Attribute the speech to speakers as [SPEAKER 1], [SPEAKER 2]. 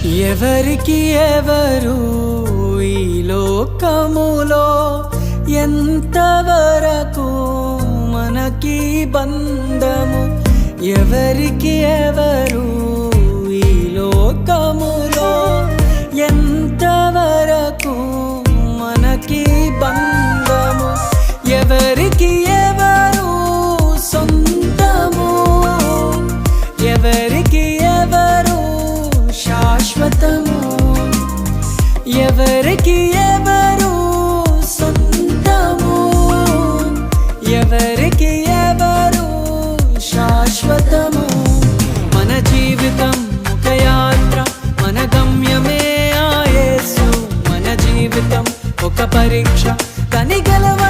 [SPEAKER 1] ఎవరికి ఎవరు ఈ లోకములో ఎంతవరకు మనకి బంధము? ఎవరికి ఎవరు ఈ లోకములో ఎంతవరకు మనకి బంధము? ఎవరికి ఎవరు సొంతము? ఎవరికి ఎవరు శాశ్వతము? ఎవరికి ఎవరు సొంతము? ఎవరికి ఎవరు శాశ్వతము? మన జీవితం ఒక యాత్ర, మన గమ్యమే ఆ యేసు. మన జీవితం ఒక పరీక్ష, కని గెలవ